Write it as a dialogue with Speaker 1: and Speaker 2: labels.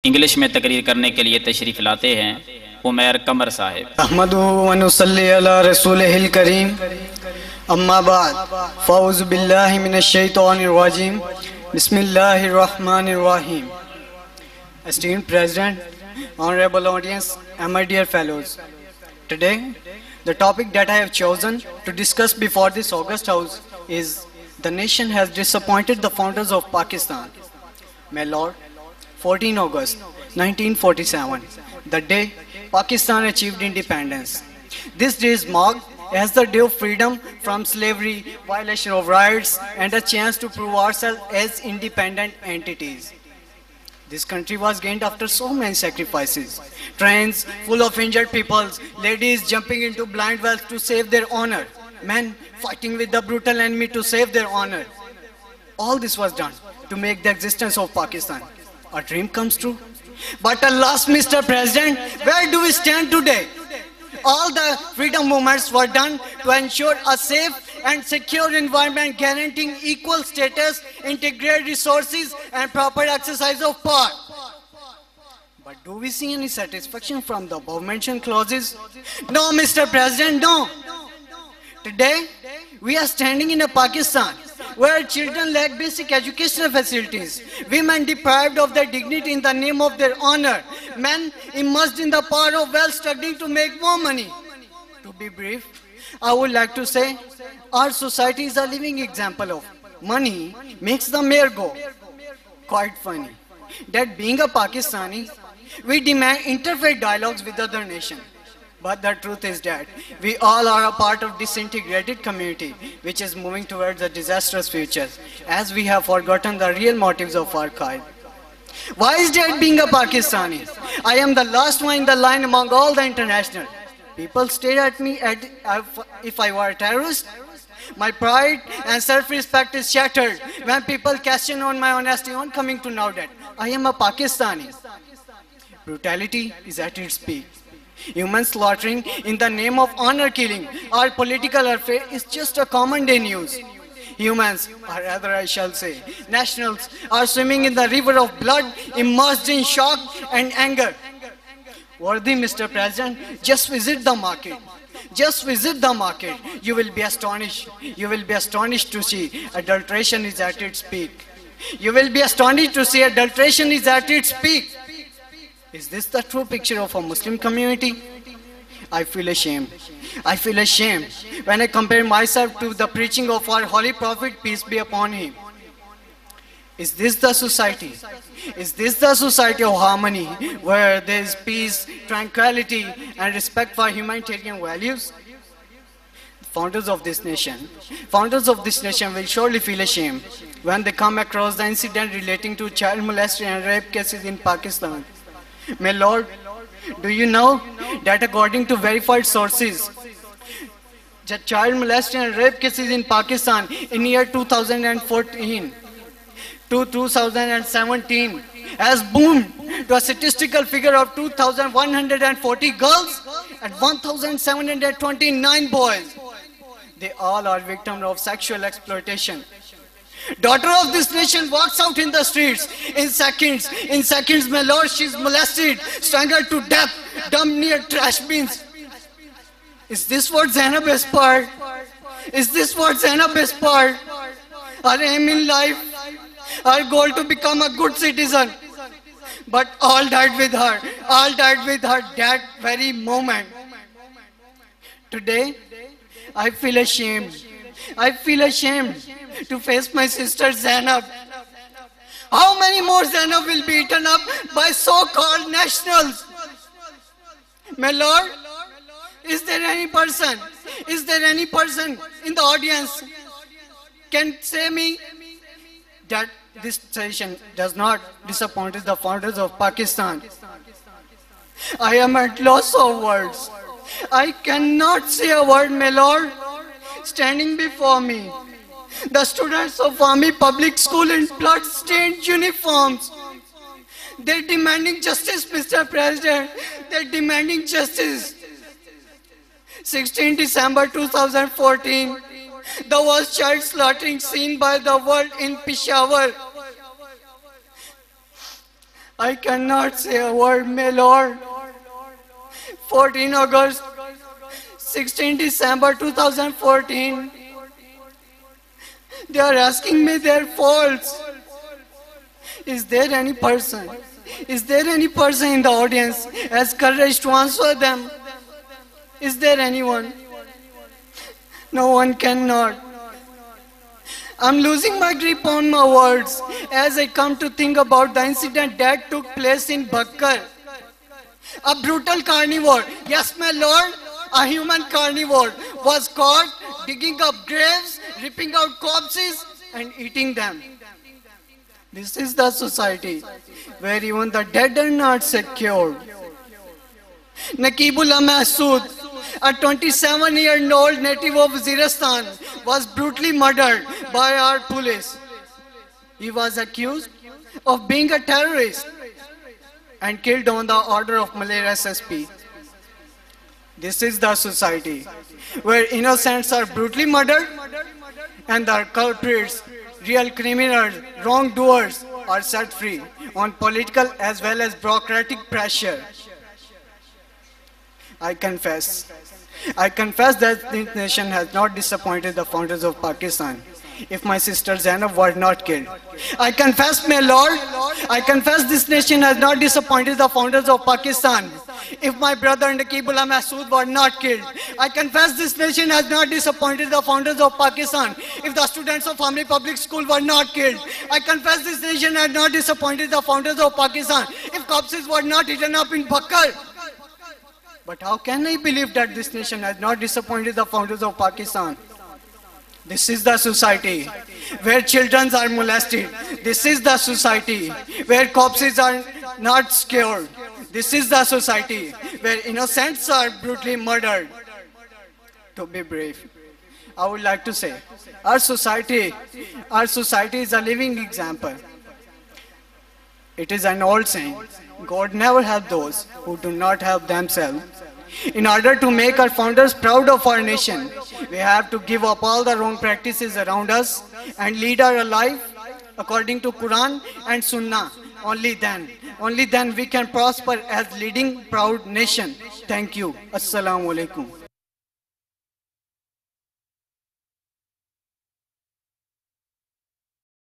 Speaker 1: English में तकरीर करने के लिए तशरीफ़ लाते हैं उमैर कमर साहिब।
Speaker 2: अहमदुहु व नुसल्ली अला रसूलिहिल करीम, अम्मा बाद, फ़ऊज़ु बिल्लाहि मिनश शैतानिर रजीम, बिस्मिल्लाहिर रहमानिर रहीम। Esteemed President, honorable audience, and my dear fellows, today the topic that I have chosen to discuss before this august house is the nation has disappointed the founders of Pakistan. My lord, 14 August 1947, the day Pakistan achieved independence. This day is marked as the day of freedom from slavery, violation of rights, and a chance to prove ourselves as independent entities. This country was gained after so many sacrifices. Trains full of injured people, ladies jumping into blind wells to save their honor, men fighting with the brutal enemy to save their honor. All this was done to make the existence of Pakistan a dream comes true. But alas, Mr. President, where do we stand today? All the freedom movements were done to ensure a safe and secure environment guaranteeing equal status, integrated resources, and proper exercise of power. But do we see any satisfaction from the above-mentioned clauses? No, Mr. President, no. Today, we are standing in a Pakistan where children lack basic educational facilities, women deprived of their dignity in the name of their honor, men immersed in the power of wealth struggling to make more money. To be brief, I would like to say our society is a living example of money makes the mayor go. Quite funny that being a Pakistani, we demand interfaith dialogues with other nations. But the truth is that we all are a part of disintegrated community which is moving towards a disastrous future as we have forgotten the real motives of our kind. Why is that being a Pakistani? I am the last one in the line among all the international. People stare at me if I were a terrorist. My pride and self-respect is shattered when people question on my honesty on coming to know that I am a Pakistani. Brutality is at its peak. Human slaughtering in the name of honor killing or political affair is just a common day news. Humans, or rather I shall say, nationals, are swimming in the river of blood, immersed in shock and anger. Worthy Mr. President, just visit the market. Just visit the market. You will be astonished. You will be astonished to see adulteration is at its peak. You will be astonished to see adulteration is at its peak. Is this the true picture of a Muslim community? I feel ashamed. I feel ashamed when I compare myself to the preaching of our holy prophet, peace be upon him. Is this the society? Is this the society of harmony where there is peace, tranquility, and respect for humanitarian values? Founders of this nation will surely feel ashamed when they come across the incident relating to child molestation and rape cases in Pakistan. My lord, do you know that according to verified sources, the child molestation and rape cases in Pakistan in year 2014 to 2017 has boomed to a statistical figure of 2,140 girls and 1,729 boys. They all are victims of sexual exploitation. Daughter of this nation walks out in the streets in seconds, my lord, she is molested, strangled to death, dumped near trash bins. Is this what Zainab aspired? Is this what Zainab aspired? Our aim in life, our goal to become a good citizen. But all died with her that very moment. Today, I feel ashamed to face my sister Zainab. How many more Zainab will be eaten up by so-called nationals? My lord, is there any person in the audience can say me that this session does not disappoint the founders of Pakistan? I am at loss of words. I cannot say a word, my lord. Standing before me, the students of Army Public School in blood-stained uniforms. They're demanding justice, Mr. President. They're demanding justice. 16 December 2014, the worst child slaughtering seen by the world in Peshawar. I cannot say a word, my Lord. 14 August, 16 December 2014. They are asking me their faults. Is there any person? Is there any person in the audience has courage to answer them? Is there anyone? No one cannot. I'm losing my grip on my words as I come to think about the incident that took place in Bakkar. A brutal carnivore, yes my lord, a human carnivore was caught digging up graves, ripping out corpses and eating them. This is the society where even the dead are not secured. Naqibullah Mahsood, a 27-year-old native of Waziristan, was brutally murdered by our police. He was accused of being a terrorist and killed on the order of Malay SSP. This is the society where innocents are brutally murdered and the culprits, real criminals, wrongdoers are set free on political as well as bureaucratic pressure. I confess that this nation has not disappointed the founders of Pakistan. If my sister Zainab were not killed, I confess, my lord, I confess this nation has not disappointed the founders of Pakistan. If my brother Naqibullah Mahsood were not killed, I confess this nation has not disappointed the founders of Pakistan. If the students of Family Public School were not killed, I confess this nation has not disappointed the founders of Pakistan. If corpses were not eaten up in Bakkar. But how can I believe that this nation has not disappointed the founders of Pakistan? This is the society where children are molested. This is the society where corpses are not scared. This is the society where innocents are brutally murdered. To be brief, I would like to say, our society is a living example. It is an old saying, God never helps those who do not help themselves. In order to make our founders proud of our nation, we have to give up all the wrong practices around us and lead our life according to Quran and Sunnah. Only then we can prosper as leading proud nation. Thank you. Assalamu alaikum.